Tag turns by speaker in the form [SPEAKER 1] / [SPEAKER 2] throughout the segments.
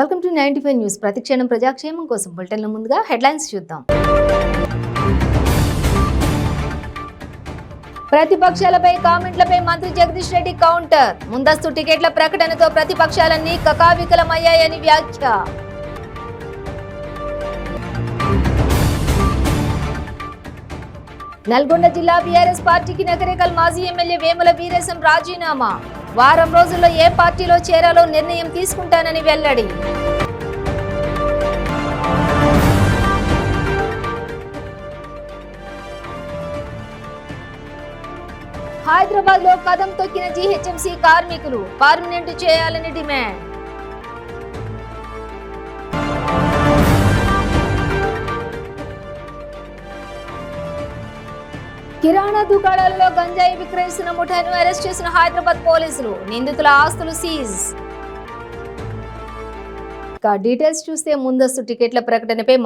[SPEAKER 1] Welcome to 95 news. ప్రతిక్షణం ప్రజాక్షేమం కోసం బులెటిన్ల ముందుగా హెడ్లైన్స్ చూద్దాం. ప్రతిపక్షాలపై కామెంట్లపై మంత్రి జగదీష్ రెడ్డి కౌంటర్. ముందస్తు టికెట్ల ప్రకటనతో ప్రతిపక్షాలన్నీ కకావికలమయ్యాయని వ్యాఖ్య. నల్గొండ జిల్లా బీఆర్ఎస్ పార్టీకి నకరేకల్ మాజీ ఎమ్మెల్యే వేముల వీరేశం రాజీనామా. వారం రోజుల్లో ఏ పార్టీలో చేరాలో నిర్ణయం తీసుకుంటానని వెల్లడి. హైదరాబాద్ లో కదం తొక్కిన జీహెచ్ఎంసీ కార్మికులు, పర్మనెంట్ చేయాలని డిమాండ్. కిరాణా దుకాణాలలో గంజాయి విక్రయిస్తున్న ముఠాను అరెస్ట్ చేసిన హైదరాబాద్ పోలీసులు. నిందితుల ఆస్తులు సీజ్. డీటెయిల్స్ చూస్తే ముందస్తు టికెట్ల ప్రకటనపై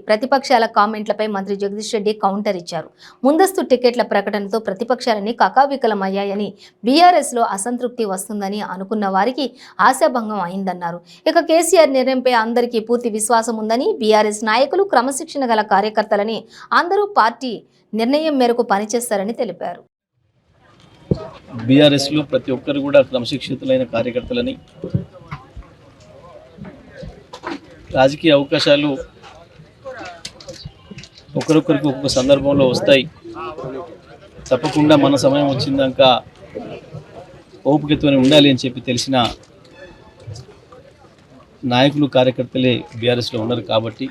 [SPEAKER 1] ప్రతిపక్షాల కామెంట్లపై మంత్రి జగదీష్ రెడ్డి కౌంటర్ ఇచ్చారు. ముందస్తు టికెట్ల ప్రకటనతో ప్రతిపక్షాలని కకావికలమయ్యాయని, బీఆర్ఎస్ లో అసంతృప్తి వస్తుందని అనుకున్న వారికి ఆశాభంగం అయిందన్నారు. ఇక కేసీఆర్ నిర్ణయంపై అందరికీ పూర్తి విశ్వాసం ఉందని, బీఆర్ఎస్ నాయకులు క్రమశిక్షణ గల కార్యకర్తలని, అందరూ పార్టీ నిర్ణయం మేరకు పనిచేస్తారని తెలిపారు.
[SPEAKER 2] బీఆర్ఎస్ లో ప్రతి ఒక్కరు కూడా క్రమశిక్షితులైన కార్యకర్తలని, రాజకీయ అవకాశాలు ఒకరొకరికి ఒక్కొక్క సందర్భంలో వస్తాయి. తప్పకుండా మన సమయం వచ్చిందాక ఓపికతోనే ఉండాలి అని చెప్పి తెలిసిన నాయకులు కార్యకర్తలే బీఆర్ఎస్లో ఉన్నారు. కాబట్టి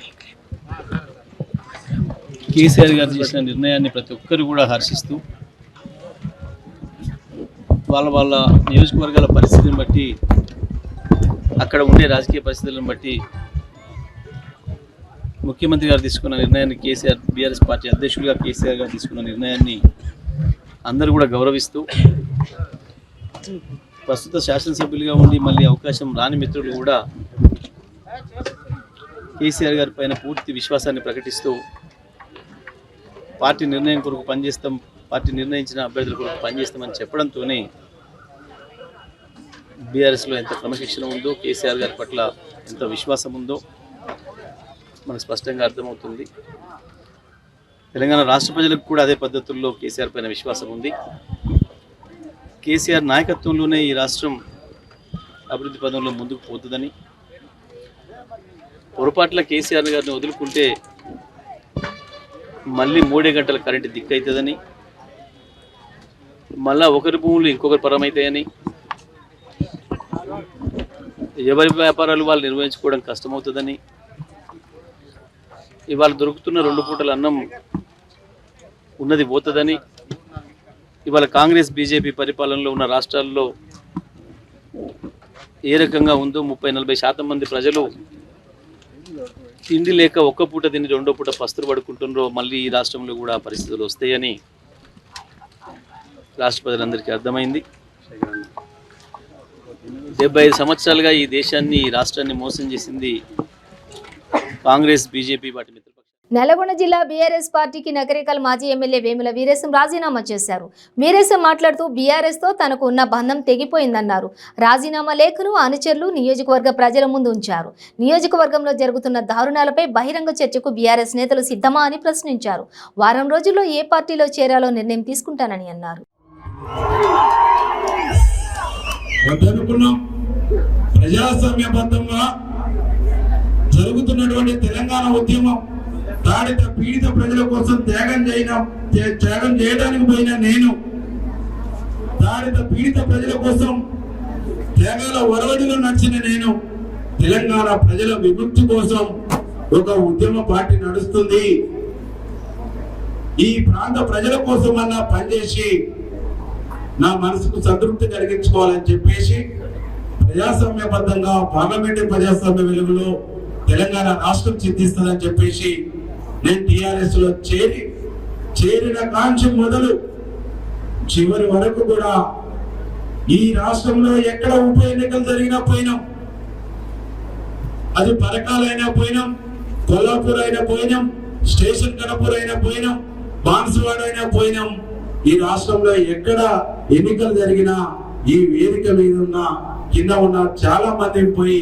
[SPEAKER 2] కేసీఆర్ గారు చేసిన నిర్ణయాన్ని ప్రతి ఒక్కరు కూడా హర్షిస్తూ, వాళ్ళ నియోజకవర్గాల పరిస్థితిని బట్టి, అక్కడ ఉండే రాజకీయ పరిస్థితులను బట్టి ముఖ్యమంత్రి గారు తీసుకున్న నిర్ణయాన్ని, కేసీఆర్ బీఆర్ఎస్ పార్టీ అధ్యక్షుడిగా కేసీఆర్ గారు తీసుకున్న నిర్ణయాన్ని అందరూ కూడా గౌరవిస్తూ, ప్రస్తుత శాసనసభ్యులుగా ఉండి మళ్ళీ అవకాశం రాని మిత్రులు కూడా కేసీఆర్ గారి పైన పూర్తి విశ్వాసాన్ని ప్రకటిస్తూ పార్టీ నిర్ణయం కొరకు పనిచేస్తాం, పార్టీ నిర్ణయించిన అభ్యర్థుల కొరకు పనిచేస్తామని చెప్పడంతోనే బీఆర్ఎస్లో ఎంత క్రమశిక్షణ ఉందో, కేసీఆర్ గారి పట్ల ఎంత విశ్వాసం ఉందో మనకు స్పష్టంగా అర్థమవుతుంది. తెలంగాణ రాష్ట్ర ప్రజలకు కూడా అదే పద్ధతుల్లో కేసీఆర్ పైన విశ్వాసం ఉంది. కేసీఆర్ నాయకత్వంలోనే ఈ రాష్ట్రం అభివృద్ధి పదంలో ముందుకు పోతుందని, పొరపాట్ల కేసీఆర్ గారిని వదులుకుంటే మళ్ళీ 3 గంటల కరెంటు దిక్కవుతుందని, మళ్ళా ఒకరి భూములు ఇంకొకరి పరమవుతాయని, ఎవరి వ్యాపారాలు వాళ్ళు నిర్వహించుకోవడం కష్టమవుతుందని, ఇవాళ దొరుకుతున్న 2 పూటల అన్నం ఉన్నది పోతుందని, ఇవాళ కాంగ్రెస్ బీజేపీ పరిపాలనలో ఉన్న రాష్ట్రాల్లో ఏ రకంగా ఉందో 30-40% మంది ప్రజలు తిండి లేక ఒక్క పూట తిని 2వ పూట పస్తులు పడుకుంటున్నారో, మళ్ళీ ఈ రాష్ట్రంలో కూడా పరిస్థితులు వస్తాయని రాష్ట్ర ప్రజలందరికీ అర్థమైంది. 75 సంవత్సరాలుగా ఈ దేశాన్ని, ఈ రాష్ట్రాన్ని మోసం చేసింది కాంగ్రెస్ బీజేపీ వాటి మిత్రపక్షాలు.
[SPEAKER 1] నల్గొండ జిల్లా బీఆర్ఎస్ పార్టీకి నకరేకల్ మాజీ ఎమ్మెల్యే వేముల వీరేశం రాజీనామా చేశారు. వీరేశం మాట్లాడుతూ బీఆర్ఎస్ తో తనకు ఉన్న బంధం తెగిపోయిందన్నారు. రాజీనామా లేఖను అనుచరులు నియోజకవర్గ ప్రజల ముందు ఉంచారు. నియోజకవర్గంలో జరుగుతున్న దారుణాలపై బహిరంగ చర్చకు బీఆర్ఎస్ నేతలు సిద్ధమా అని ప్రశ్నించారు. వారం రోజుల్లో ఏ పార్టీలో చేరాలో నిర్ణయం తీసుకుంటానని అన్నారు.
[SPEAKER 3] ప్రజాస్వామ్యబద్ధంగా జరుగుతున్నటువంటి తెలంగాణ ఉద్యమం, తాడిత పీడిత ప్రజల కోసం త్యాగం చేయడానికి పోయిన నేను, తాడిత పీడిత ప్రజల కోసం త్యాగాల వరవడిలో నడిచిన నేను, తెలంగాణ ప్రజల విముక్తి కోసం ఒక ఉద్యమ పార్టీ నడుస్తుంది. ఈ ప్రాంత ప్రజల కోసం అన్నా పనిచేసి నా మనసుకు సంతృప్తి కలిగించుకోవాలని చెప్పేసి, ప్రజాస్వామ్యబద్ధంగా పార్లమెంటరీ ప్రజాస్వామ్య వెలుగులో తెలంగాణ రాష్ట్రం సిద్ధిస్తుందని చెప్పేసి నేను టీఆర్ఎస్ లో చేరిన కాంక్ష మొదలు చివరి వరకు కూడా ఈ రాష్ట్రంలో ఎక్కడ ఉప ఎన్నికలు జరిగినా పోయినాం, అది పరకాలైనా పోయినాం, కొల్లాపూర్ అయినా పోయినాం, స్టేషన్ కనపూర్ అయినా పోయినాం, బాన్సువాడ అయినా పోయినాం. ఈ రాష్ట్రంలో ఎక్కడ ఎన్నికలు జరిగినా ఈ వేదిక మీద ఉన్న కింద ఉన్న చాలా మంది పోయి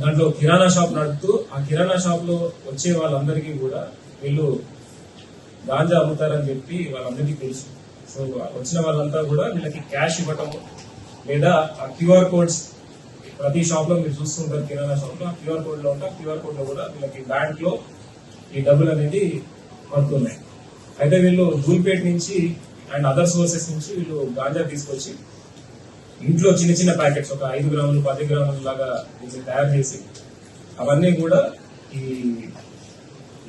[SPEAKER 4] దాంట్లో కిరాణా షాప్ నడుపుతూ ఆ కిరాణా షాప్ లో వచ్చే వాళ్ళందరికీ కూడా వీళ్ళు గాంజా అమ్ముతారని చెప్పి వాళ్ళందరికీ తెలుసు. సో వచ్చిన వాళ్ళంతా కూడా వీళ్ళకి క్యాష్ ఇవ్వటము లేదా ఆ క్యూఆర్ కోడ్స్ ప్రతి షాప్ లో మీరు చూస్తుంటారు, కిరాణా షాప్ లో ఆ క్యూఆర్ కోడ్ లో ఉంటారు. క్యూఆర్ కోడ్ లో కూడా వీళ్ళకి బ్యాంక్ లో ఈ డబ్బులు అనేది పడుతున్నాయి. అయితే వీళ్ళు ధూల్పేట్ నుంచి అండ్ అదర్ సోర్సెస్ నుంచి వీళ్ళు గాంజా తీసుకొచ్చి ఇంట్లో చిన్న చిన్న ప్యాకెట్స్ ఒక 5 గ్రాములు 10 గ్రాములు లాగా వీళ్ళు తయారు చేసి అవన్నీ కూడా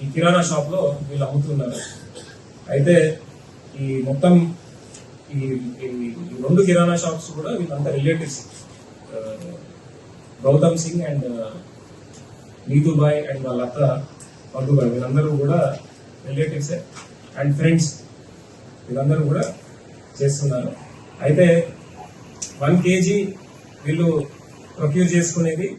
[SPEAKER 4] ఈ కిరాణా షాప్ లో వీళ్ళు అమ్ముతున్నారు. అయితే ఈ మొత్తం ఈ 2 కిరాణా షాప్స్ కూడా వీళ్ళంతా relatives, Gautam Singh and Neetubai and వాళ్ళ అత్త మధుబాయ్, వీళ్ళందరూ కూడా రిలేటివ్సే అండ్ ఫ్రెండ్స్, వీళ్ళందరూ కూడా చేస్తున్నారు. అయితే 1 kg వీళ్ళు ప్రొక్యూర్ చేసుకునేది.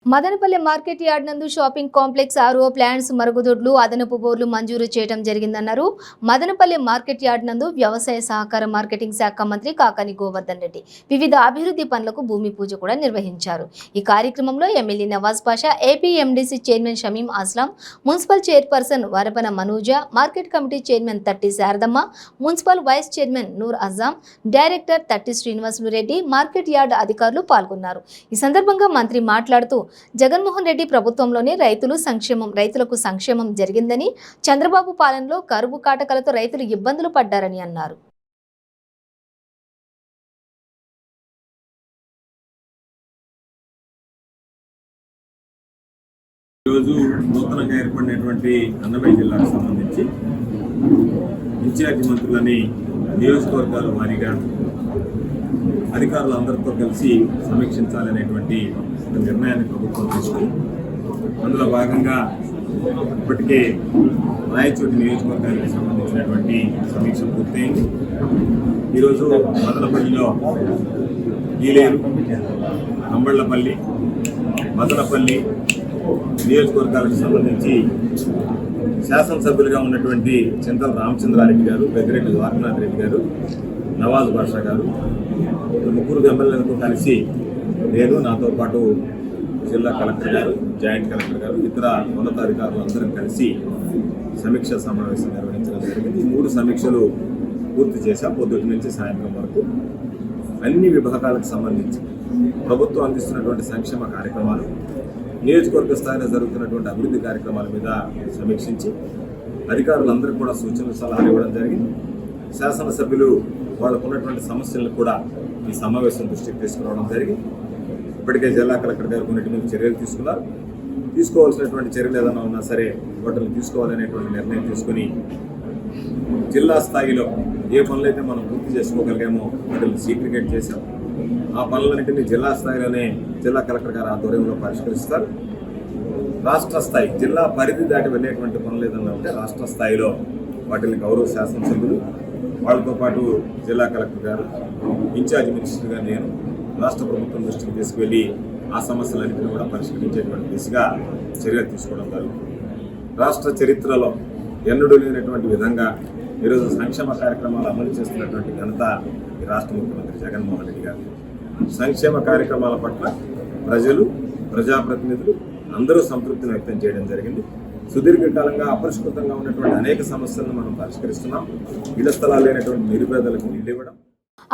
[SPEAKER 1] మదనపల్లి మార్కెట్ యార్డ్ నందు షాపింగ్ కాంప్లెక్స్ ఆర్ఓ ప్లాంట్స్, మరుగుదొడ్లు, అదనపు బోర్లు మంజూరు చేయడం జరిగిందన్నారు మదనపల్లి మార్కెట్ యార్డ్ నందు వ్యవసాయ సహకార మార్కెటింగ్ శాఖ మంత్రి కాకాని గోవర్ధన్ రెడ్డి. వివిధ అభివృద్ధి పనులకు భూమి పూజ కూడా నిర్వహించారు. ఈ కార్యక్రమంలో MLA Nawaz Pasha, AP MDC chairman Shamim Aslam, municipal chairperson Varapana Manuja, market committee chairman Tatti Saradamma, municipal vice chairman Noor Azam, director Tatti Srinivasulu Reddy, market yard అధికారులు పాల్గొన్నారు. ఈ సందర్భంగా మంత్రి మాట్లాడుతూ జగన్మోహన్ రెడ్డి ప్రభుత్వంలోనే రైతులకు సంక్షేమం జరిగిందని, చంద్రబాబు పాలనలో కరువు కాటకాలతో రైతులు ఇబ్బందులు పడ్డారని అన్నారు.
[SPEAKER 5] ఈరోజు నూతనంగా ఏర్పడినటువంటి అన్నమయ్య జిల్లాకు సంబంధించి ఇన్ఛార్జి మంత్రులని నియోజకవర్గాల వారీగా అధికారులందరితో కలిసి సమీక్షించాలనేటువంటి ఒక నిర్ణయాన్ని ప్రభుత్వం తీసుకుని అందులో భాగంగా ఇప్పటికే రాయచోటి నియోజకవర్గానికి సంబంధించినటువంటి సమీక్ష పూర్తయింది. ఈరోజు మదనపల్లిలో ఈలేరు, కంబళ్లపల్లి, మదనపల్లి నియోజకవర్గాలకు సంబంధించి శాసనసభ్యులుగా ఉన్నటువంటి చింతల రామచంద్రారెడ్డి గారు, పెద్దిరెడ్డి ద్వారకనాథ్ రెడ్డి గారు, నవాజ్ బాషా గారు, 3 ఎమ్మెల్యేలతో కలిసి నేను, నాతో పాటు జిల్లా కలెక్టర్ గారు, జాయింట్ కలెక్టర్ గారు, ఇతర ఉన్నతాధికారులు అందరం కలిసి సమీక్షా సమావేశం నిర్వహించడం జరిగింది. ఈ 3 సమీక్షలు పూర్తి చేశాం. పొద్దుటి నుంచి సాయంత్రం వరకు అన్ని విభాగాలకు సంబంధించి ప్రభుత్వం అందిస్తున్నటువంటి సంక్షేమ కార్యక్రమాలు, నియోజకవర్గ స్థాయిలో జరుగుతున్నటువంటి అభివృద్ధి కార్యక్రమాల మీద సమీక్షించి అధికారులందరికీ కూడా సూచనలు సలహాలు ఇవ్వడం జరిగింది. శాసనసభ్యులు వాళ్ళకు ఉన్నటువంటి సమస్యలను కూడా ఈ సమావేశం దృష్టికి తీసుకురావడం జరిగింది. ఇప్పటికే జిల్లా కలెక్టర్ గారు కొన్నిటి మీద చర్యలు తీసుకున్నారు. తీసుకోవాల్సినటువంటి చర్యలు ఏదైనా ఉన్నా సరే వాటిని తీసుకోవాలనేటువంటి నిర్ణయం తీసుకుని జిల్లా స్థాయిలో ఏ పనులైతే మనం పూర్తి చేసుకోగలిగామో వాటిని సీక్రికేట్ చేశాం. ఆ పనులన్నింటినీ జిల్లా స్థాయిలోనే జిల్లా కలెక్టర్ గారు ఆధ్వర్యంలో పరిష్కరిస్తారు. రాష్ట్ర స్థాయి, జిల్లా పరిధి దాటి వెళ్ళేటువంటి పనులు ఏదన్నా ఉంటే రాష్ట్ర స్థాయిలో వాటిని గౌరవ శాసనసభ్యులు, వాళ్ళతో పాటు జిల్లా కలెక్టర్ గారు, ఇన్ఛార్జ్ మినిస్టర్గా నేను రాష్ట్ర ప్రభుత్వం దృష్టికి తీసుకువెళ్ళి ఆ సమస్యలన్నింటినీ కూడా పరిష్కరించేటువంటి దిశగా చర్యలు తీసుకోవడం జరుగుతుంది. రాష్ట్ర చరిత్రలో ఎన్నడూ లేనటువంటి విధంగా ఈరోజు సంక్షేమ కార్యక్రమాలు అమలు చేస్తున్నటువంటి ఘనత ఈ రాష్ట్ర ముఖ్యమంత్రి జగన్మోహన్ రెడ్డి గారు. సంక్షేమ కార్యక్రమాల పట్ల ప్రజలు, ప్రజాప్రతినిధులు అందరూ సంతృప్తిని వ్యక్తం చేయడం జరిగింది. సుదీర్ఘకాలంగా అపరిష్కృతంగా ఉన్నటువంటి అనేక సమస్యలను మనం పరిష్కరిస్తున్నాం. ఇళ్ల స్థలాలు లేనటువంటి నిరుపేదలకు ఇల్లు ఇవ్వడం.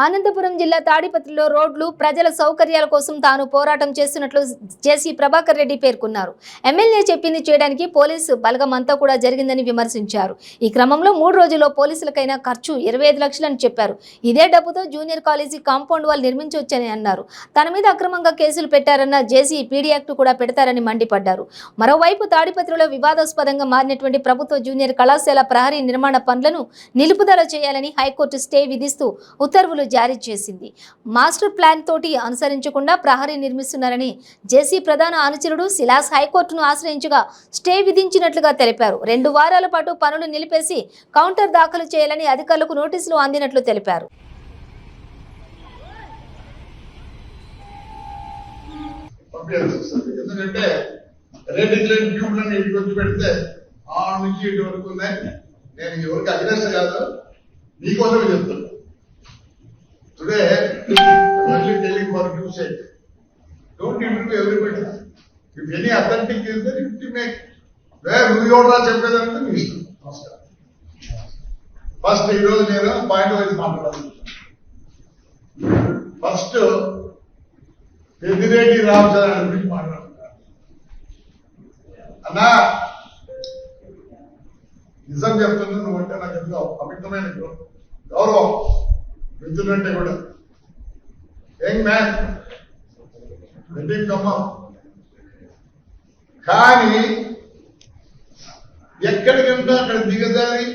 [SPEAKER 1] అనంతపురం జిల్లా తాడిపత్రిలో రోడ్లు ప్రజల సౌకర్యాల కోసం తాను పోరాటం చేస్తున్నట్లు జేసీ ప్రభాకర్ రెడ్డి పేర్కొన్నారు. ఎమ్మెల్యే చెప్పింది చేయడానికి పోలీసు బలగం అంతా కూడా జరిగిందని విమర్శించారు. ఈ క్రమంలో 3 రోజుల్లో పోలీసులకైనా ఖర్చు 25 లక్షలని చెప్పారు. ఇదే డబ్బుతో జూనియర్ కాలేజీ కాంపౌండ్ వాల్ నిర్మించవచ్చని అన్నారు. తన మీద అక్రమంగా కేసులు పెట్టారన్న జేసీ పీడీ యాక్ట్ కూడా పెడతారని మండిపడ్డారు. మరోవైపు తాడిపత్రిలో వివాదాస్పదంగా మారినటువంటి ప్రభుత్వ జూనియర్ కళాశాల ప్రహరీ నిర్మాణ పనులను నిలుపుదల చేయాలని హైకోర్టు స్టే విధిస్తూ ఉత్తర్వులు జారీ చేసింది. మాస్టర్ ప్లాన్ తోటి అనుసరించకుండా ప్రహరీ నిర్మిస్తున్నారని జేసీ ప్రధాన అనుచరుడు సిలాస్ హైకోర్టును ఆశ్రయించగా స్టే విధించినట్లుగా తెలిపారు. 2 వారాల పాటు పనులు నిలిపేసి కౌంటర్ దాఖలు చేయాలని అధికారులకు నోటీసులు అందినట్లు తెలిపారు.
[SPEAKER 6] ఎందుకంటే రెడ్ గ్రేడ్ ట్యూబ్లను ఇటు వచ్చి పెడితే ఆ నుంచి ఇటు వరకు ఉన్నాయి. నేను ఎవరికి అగ్రెస్ట్ కాదు, నీకోసమే చెప్తున్నా. Today, I'm only telling for 2 sake. Don't interview everybody. If any authentic is there it make నువ్వు ఎవరా చెప్పేదంటే నీ ఇష్టం. నమస్కారం. ఫస్ట్ ఈరోజు నేను పాయింట్ వైజ్ మాట్లాడాలి. ఫస్ట్ పెద్దిరెడ్డి రామచంద్ర గురించి మాట్లాడుతున్నారు. అన్నా నిజం చెప్తున్నా, నువ్వంటే నాకు ఎంతో అమితమైన గౌరవం, మిత్రులంటే కూడా. యంగ్ మ్యాన్, కానీ ఎక్కడికంటే అక్కడ దిగజారి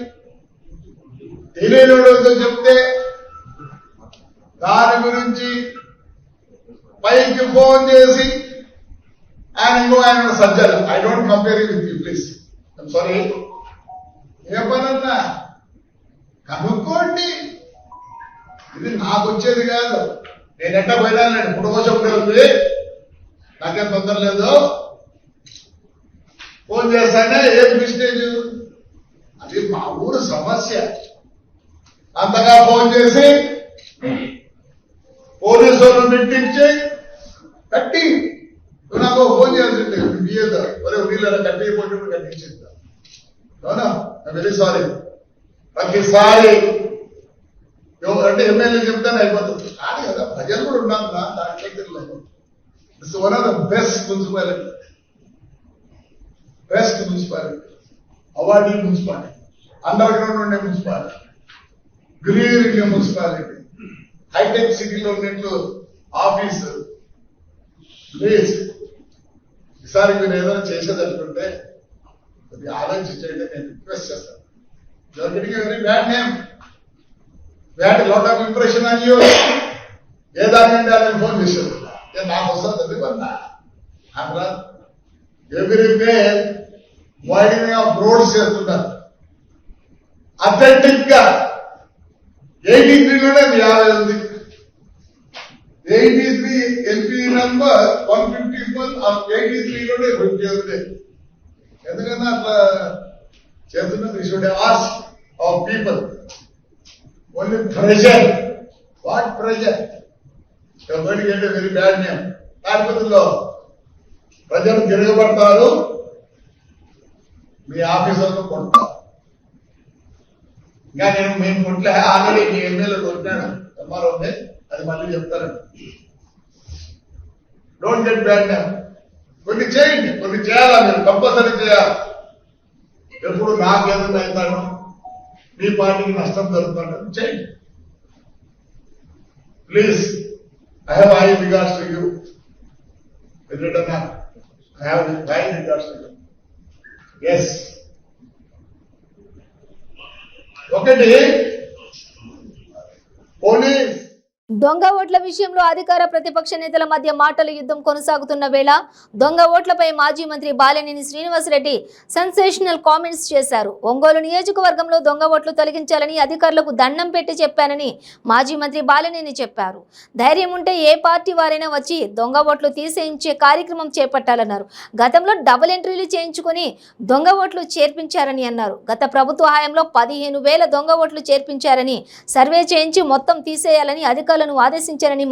[SPEAKER 6] తెలియనివాడు చెప్తే దాని గురించి పైకి ఫోన్ చేసి ఆయన సజ్జలు. I don't compare with you please, I'm sorry. ఏ పనన్నా కనుక్కోండి, ఇది నాకు వచ్చేది కాదు. నేను ఎట్ట పోయినా నేను పుట్టుకోసం ఉంది, నాకేం తొందర లేదు. ఫోన్ చేస్తానే ఏం మిస్టేజ్, అది మా ఊరు సమస్య. అంతగా ఫోన్ చేసి పోలీసు వాళ్ళని పెట్టించి కట్టి నాకు ఫోన్ చేయాల్సింది బియ్యతో వీళ్ళ కట్టిపోయి కట్టించింది. అవునా, వెరీ సారీ. ప్రతిసారి అంటే ఎమ్మెల్యే చెప్తాను అయిపోతుంది కాదు కదా, ప్రజలు కూడా ఉన్నాను దాంట్లో తెలియదు. It's one of the best municipality, best municipality, awardee municipality, underground ఉండే municipality, green India municipality, hitech సిటీలో ఉన్నట్లు ఆఫీసు. ప్లీజ్ ఈసారి మీరు ఏదైనా చేసేదనుకుంటే అది ఆలోచించండి, నేను రిక్వెస్ట్ చేస్తాను. Very bad name, bad lot of impression అని ఏ దానికంటే ఆయన ఫోన్ చేశారు. నాకు వస్తుంది చదివన్నా ఎవ్రీ డే వైడింగ్ ఆఫ్ రోడ్స్ చేస్తున్నారు. అథెంటిక్ గా 83లోనే 50 ఉంది. 83 ఎల్పీ నంబర్ 151 83లోనే 50 ఉంది. ఎందుకన్నా అట్లా చేస్తున్నారు? You should ask of people. Only pressure. What pressure? ఎవరికి అంటే వెరీ బ్యాడ్ నేమ్. కాకపోతే ప్రజలు తిరగబడతారు, మీ ఆఫీసర్లు కొడతారు. ఇంకా మేము కొట్లే, ఆల్రెడీ మీ ఎమ్మెల్యే కొట్టాను, ఎంఆర్ఓ ఉంది, అది మళ్ళీ చెప్తారండి. Don't get bad name. కొన్ని చేయండి, కొన్ని చేయాలా, మీరు కంపల్సరీ చేయాలి. ఎప్పుడు నాకు ఏదైనా అవుతాను, మీ పార్టీకి నష్టం జరుగుతాను చేయండి. Please, I have high regards to you. I have high regards to you. Yes. ఒకటి పోలీస్
[SPEAKER 1] దొంగ ఓట్ల విషయంలో అధికార ప్రతిపక్ష నేతల మధ్య మాటల యుద్ధం కొనసాగుతున్న వేళ దొంగ ఓట్లపై మాజీ మంత్రి బాలినేని శ్రీనివాసరెడ్డి సెన్సేషనల్ కామెంట్స్ చేశారు. ఒంగోలు నియోజకవర్గంలో దొంగ ఓట్లు తొలగించాలని అధికారులకు దండం పెట్టి చెప్పానని మాజీ మంత్రి బాలినేని చెప్పారు. ధైర్యం ఉంటే ఏ పార్టీ వారైనా వచ్చి దొంగ ఓట్లు తీసేయించే కార్యక్రమం చేపట్టాలన్నారు. గతంలో డబుల్ ఎంట్రీలు చేయించుకుని దొంగ ఓట్లు చేర్పించారని అన్నారు. గత ప్రభుత్వ హయాంలో 15,000 దొంగ ఓట్లు చేర్పించారని, సర్వే చేయించి మొత్తం తీసేయాలని అధికారులను ఆదేశించారని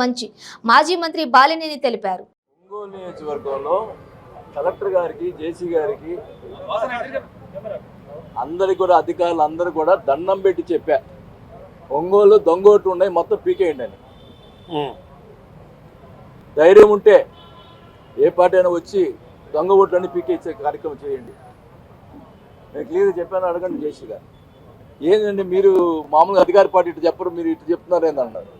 [SPEAKER 1] మాజీ మంత్రి బాలినేని తెలిపారు.
[SPEAKER 7] ఒంగోలు నియోజకవర్గంలో కలెక్టర్ గారికి, జేసీ గారికి, అందరికి కూడా అధికారులు అందరూ కూడా దండం పెట్టి చెప్పా, ఒంగోలు దొంగ ఓట్లు ఉన్నాయి, మొత్తం పీకేయండి అని. ధైర్యం ఉంటే ఏ పార్టీ అయినా వచ్చి దొంగ ఓట్లన్నీ పీకే ఇచ్చే కార్యక్రమం చేయండి. నేను క్లియర్గా చెప్పాను, అడగండి జేసీ గారు. ఏంటండి మీరు మామూలుగా అధికార పార్టీ ఇటు చెప్పరు, మీరు ఇటు చెప్తున్నారు ఏందన్నారు.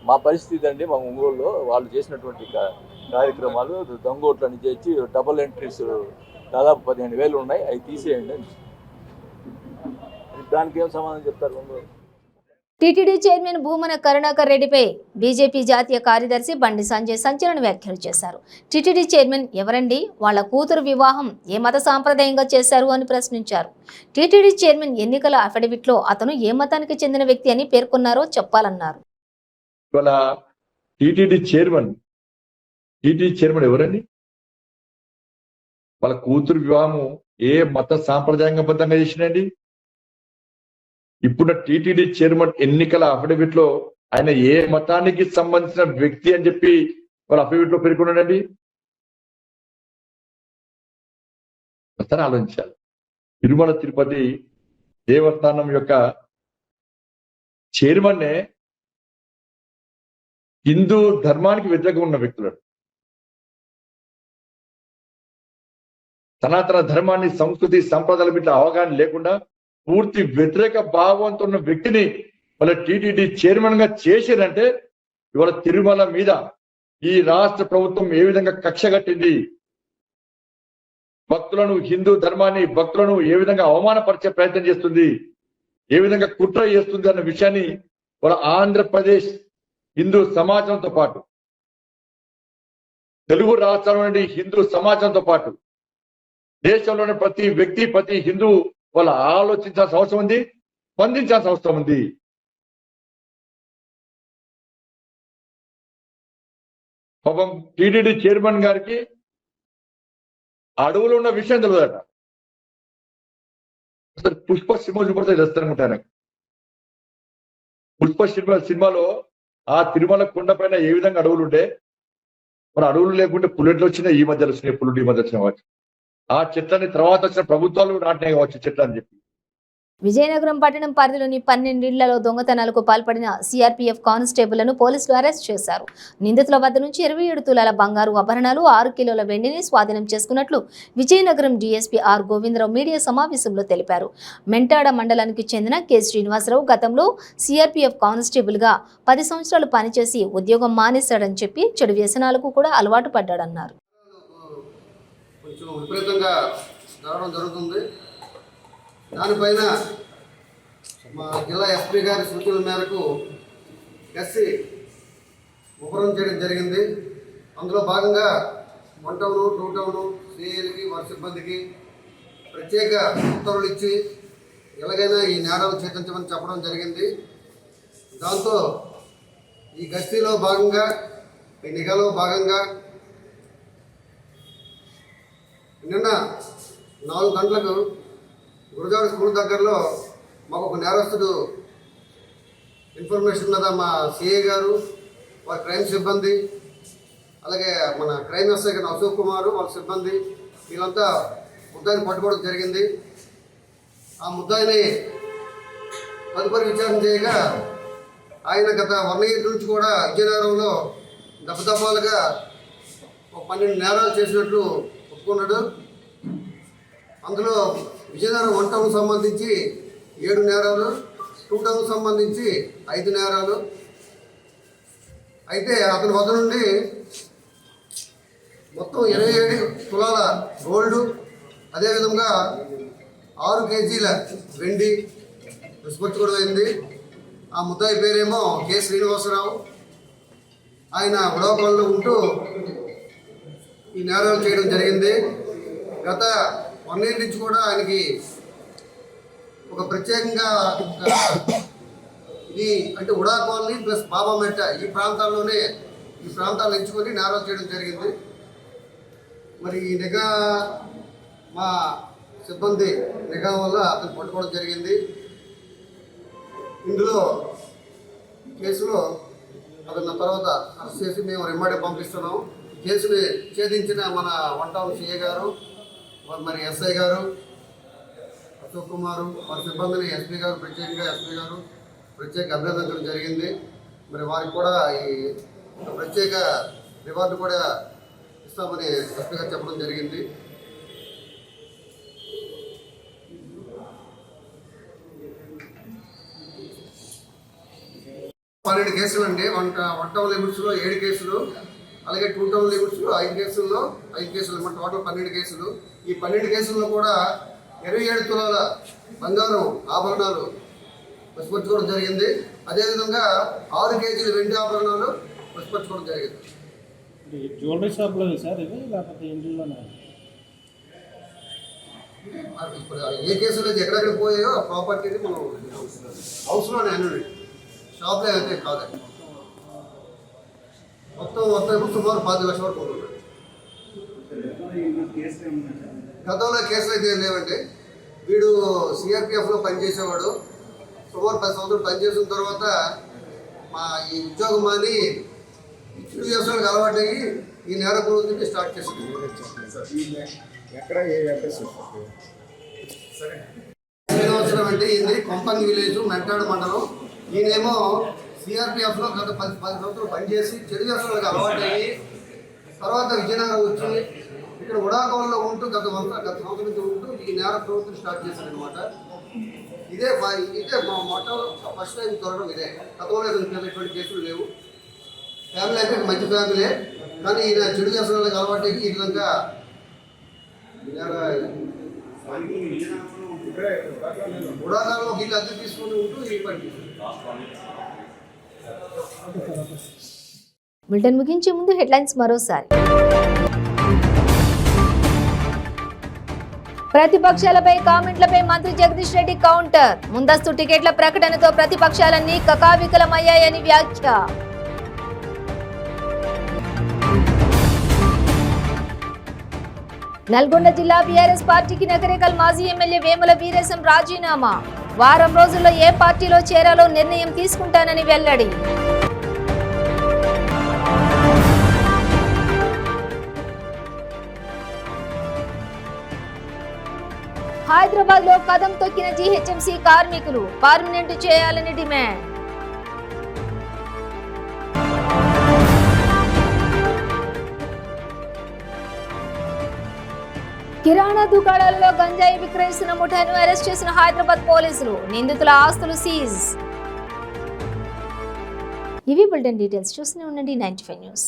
[SPEAKER 7] మా పరిస్థితి అండి, మా ఒంగోలులో వాళ్ళు చేసినటువంటి కార్యక్రమాలు దొంగ ఓట్లని చేసి డబుల్ ఎంట్రీస్ దాదాపు 15,000 ఉన్నాయి, అవి తీసేయండి అని. దానికి ఏం సమాధానం చెప్తారు ఒంగోలు?
[SPEAKER 1] టీటీడీ చైర్మన్ భూమన కరుణాకర్ రెడ్డిపై బీజేపీ జాతీయ కార్యదర్శి బండి సంజయ్ సంచలన వ్యాఖ్యలు చేశారు. టీటీడీ చైర్మన్ ఎవరండి? వాళ్ళ కూతురు వివాహం ఏ మత సాంప్రదాయంగా చేశారు అని ప్రశ్నించారు. టీటీడీ చైర్మన్ ఎన్నికల అఫిడవిట్లో అతను ఏ మతానికి చెందిన వ్యక్తి అని పేర్కొన్నారో చెప్పాలన్నారు.
[SPEAKER 8] ఇవాళ టీటీడీ చైర్మన్ ఎవరండి? వాళ్ళ కూతురు వివాహము ఏ మత సాంప్రదాయంగా చేసినండి? ఇప్పుడు టీటీడీ చైర్మన్ ఎన్నికల అఫిడవిట్ లో ఆయన ఏ మతానికి సంబంధించిన వ్యక్తి అని చెప్పి వాళ్ళ అఫిడవిట్ లో పేర్కొన్నాడండి. ఒకసారి ఆలోచించాలి. తిరుమల తిరుపతి దేవస్థానం యొక్క చైర్మన్నే హిందూ ధర్మానికి వ్యతిరేకంగా ఉన్న వ్యక్తులు. సనాతన ధర్మాన్ని, సంస్కృతి, సంప్రదాయాల మీద అవగాహన లేకుండా పూర్తి వ్యతిరేక భావంతో ఉన్న వ్యక్తిని వాళ్ళ టీటీడీ చైర్మన్ గా చేశారంటే ఇవాళ తిరుమల మీద ఈ రాష్ట్ర ప్రభుత్వం ఏ విధంగా కక్ష కట్టింది, భక్తులను, హిందూ ధర్మాన్ని, భక్తులను ఏ విధంగా అవమానపరిచే ప్రయత్నం చేస్తుంది, ఏ విధంగా కుట్ర చేస్తుంది అన్న విషయాన్ని వాళ్ళ ఆంధ్రప్రదేశ్ హిందూ సమాజంతో పాటు, తెలుగు రాష్ట్రాల నుండి హిందూ సమాజంతో పాటు దేశంలోని ప్రతి వ్యక్తి, ప్రతి హిందూ వాళ్ళ ఆలోచించాల్సిన అవసరం ఉంది, స్పందించాల్సిన అవసరం ఉంది. పాపం టీటీడీ చైర్మన్ గారికి అడవులో ఉన్న విషయం తెలియదట. అసలు పుష్ప సినిమా చూపడితే చేస్తారనుకుంటాను. పుష్ప సినిమాలో ఆ తిరుమల కొండ పైన ఏ విధంగా అడవులు ఉంటే, మరి అడవులు లేకుంటే పుల్లెట్లు వచ్చినాయి, ఈ మధ్యలో వచ్చినాయి పుల్లుడు, ఈ మధ్య వచ్చిన కావచ్చు. ఆ చెట్లని తర్వాత వచ్చిన ప్రభుత్వాలు నాటినాయి కావచ్చు చెట్లు అని చెప్పి.
[SPEAKER 1] విజయనగరం పట్టణం పరిధిలోని 12 ఇళ్లలో దొంగతనాలకు పాల్పడిన సిఆర్పీఎఫ్ కానిస్టేబుళ్లను పోలీసులు అరెస్ట్ చేశారు. నిందితుల వద్ద నుంచి 27 తులాల బంగారు ఆభరణాలు, 6 కిలోల వెండిని స్వాధీనం చేసుకున్నట్లు Vizianagaram DSP R Govindarao media సమావేశంలో తెలిపారు. మెంటాడ మండలానికి చెందిన కె శ్రీనివాసరావు గతంలో సిఆర్పీఎఫ్ కానిస్టేబుల్ గా 10 సంవత్సరాలు పనిచేసి ఉద్యోగం మానేశాడని చెప్పి చెడు వ్యసనాలకు కూడా అలవాటు పడ్డాడన్నారు.
[SPEAKER 9] కొంచెం విపరీతంగా రావడం జరుగుతుంది. దానిపైన మా జిల్లా ఎస్పీ గారి సూచనల మేరకు ఎస్సీ ముఖరం చేయడం జరిగింది. అందులో భాగంగా 1 టౌను, 2 టౌను సిఐలకి, వారి సిబ్బందికి ప్రత్యేక ఉత్తర్వులు ఇచ్చి ఎలాగైనా ఈ నేరాలు ఛేదించమని చెప్పడం జరిగింది. దాంతో ఈ గస్తీలో భాగంగా, ఈ నిఘాలో భాగంగా నిన్న 4 గంటలకు గురజాడ స్కూల్ దగ్గరలో మాకు ఒక నేరస్తుడు ఇన్ఫర్మేషన్ మీద మా సిఐ గారు, వారి క్రైమ్ సిబ్బంది, అలాగే మన క్రైమ్ ఎస్ఐ గారు అశోక్ కుమార్, వాళ్ళ సిబ్బంది వీళ్ళంతా ముద్దాయిని పట్టుకోవడం జరిగింది. ఆ ముద్దాయిని తదుపరి విచారణ చేయగా ఆయన గత 1 year నుంచి కూడా విజయనగరంలో దఫదఫాలుగా 12 నేరాలు చేసినట్లు ఒప్పుకున్నాడు. అందులో విజయనగరం 1 టౌన్ సంబంధించి 7 నేరాలు, 2 టౌన్ సంబంధించి 5 నేరాలు. అయితే అతని వద్ద నుండి మొత్తం 27 తులాల గోల్డ్, అదేవిధంగా 6 కేజీల వెండి తీసుకొచ్చుకోవడం అయింది. ఆ ముద్దాయి పేరేమో కె శ్రీనివాసరావు. ఆయన ఉడవపల్లిలో ఉంటూ ఈ నేరాలు చేయడం జరిగింది. గత 1 year నుంచి కూడా ఆయనకి ఒక ప్రత్యేకంగా ఇది అంటే ఉడా కాలనీ ప్లస్ బాబామెట్ట ఈ ప్రాంతాలు ఎంచుకొని నేరాలు చేయడం జరిగింది. మరి ఈ నిఘా మా సిబ్బంది నిఘా వల్ల అతను పట్టుకోవడం జరిగింది. ఇందులో కేసులో అతను తర్వాత అరెస్ట్ చేసి మేము రిమాండ్ పంపిస్తున్నాం. కేసుని ఛేదించిన మన 1 టౌన్ సిఏ గారు, మరి ఎస్ఐ గారు అశోక్ కుమార్, వారి సిబ్బందిని ఎస్పీ గారు ప్రత్యేక అభినందించడం జరిగింది. మరి వారికి కూడా ఈ ప్రత్యేక రివార్డు కూడా ఇస్తామని ఎస్పీ గారు చెప్పడం జరిగింది. పన్నెండు కేసులు అండి. 1 టౌన్ లిమిట్స్లో 7 కేసులు, అలాగే 2 టౌన్ లిమిట్స్లో 5 కేసులు అన్నమాట. టోటల్ 12 కేసులు. ఈ 12 కేసుల్లో కూడా 27 తులాల బంగారం ఆభరణాలు పసిపరచుకోవడం జరిగింది. అదేవిధంగా 6 కేజీల వెండి ఆభరణాలు పసిపరచుకోవడం జరిగింది.
[SPEAKER 10] జ్యువెలరీ షాప్లో సార్ ఇది లేకపోతే ఇంట్లోనే
[SPEAKER 9] ఏ కేసులు అయితే ఎక్కడెక్కడ పోయాయో ఆ ప్రాపర్టీని మనం హౌస్లోనే అన్నీ, షాప్లో అయితే కాదండి. మొత్తం ఇప్పుడు సుమారు 10 లక్షల వరకు ఉంటుంది. గతంలో కేసులు అయితే ఏం లేవండి. వీడు సిఆర్పిఎఫ్లో పనిచేసేవాడు. సుమారు 10 సంవత్సరాలు పనిచేసిన తర్వాత మా ఈ ఉద్యోగం మాని చెడు వ్యవసాయాలకు అలవాటు అయ్యి ఈ నేర ప్రవృత్తికి స్టార్ట్ చేసింది.
[SPEAKER 5] ఎక్కడ ఏ అడ్రస్
[SPEAKER 9] శ్రీనివాసరావు అంటే ఇది కొంపంగి విలేజ్ మెంటాడు మండలం. ఈయనేమో సిఆర్పిఎఫ్ లో గత 10 సంవత్సరాలు పనిచేసి చెడు వ్యవస్థలకు అలవాటు అయ్యి తర్వాత విజయనగరం వచ్చి ఇక్కడ ఉడాకోవలో ఉంటూ గత సంవత్సరం నుంచి ఉంటూ ఈ నేర ప్రవృత్తిని స్టార్ట్ చేశారు అనమాట. ఇదే మా మొత్తం ఫస్ట్ టైం దొరకడం ఇదే. గతంలో ఎటువంటి కేసులు లేవు. ఫ్యామిలీ అయితే మంచి ఫ్యామిలీ, కానీ ఈయన చెడు వ్యవస్థలకు అలవాటు అయ్యి ఈ విధంగా ఉడాకాలంలో వీళ్ళు అద్దె తీసుకుని ఉంటూ ఈ పని.
[SPEAKER 1] బులెటిన్ ముగించే ముందు హెడ్లైన్స్ మరోసారి. ప్రతిపక్షాలపై కామెంట్లపై మంత్రి జగదీష్ రెడ్డి కౌంటర్. ముందస్తు టికెట్ల ప్రకటనతో ప్రతిపక్షాలన్నీ కకావికలమయ్యాయని వ్యాఖ్య. నల్గొండ జిల్లా బీఆర్ఎస్ పార్టీకి నకరేకల్ మాజీ ఎమ్మెల్యే వేముల వీరేశం రాజీనామా. వారం రోజుల్లో ఏ పార్టీలో చేరాలో నిర్ణయం తీసుకుంటానని వెల్లడి. హైదరాబాద్ లో కదం తొక్కిన జీహెచ్ఎంసీ కార్మికులు, పర్మనెంట్ చేయాలని డిమాండ్. కిరాణా దుకాణాలలో గంజాయి విక్రయిస్తున్న ముఠాను అరెస్ట్ చేసిన హైదరాబాద్ పోలీసులు. నిందితుల ఆస్తులు సీజ్. ఇవి బులెటిన్ డీటెయిల్స్. చూస్తూనే ఉండండి 95 న్యూస్.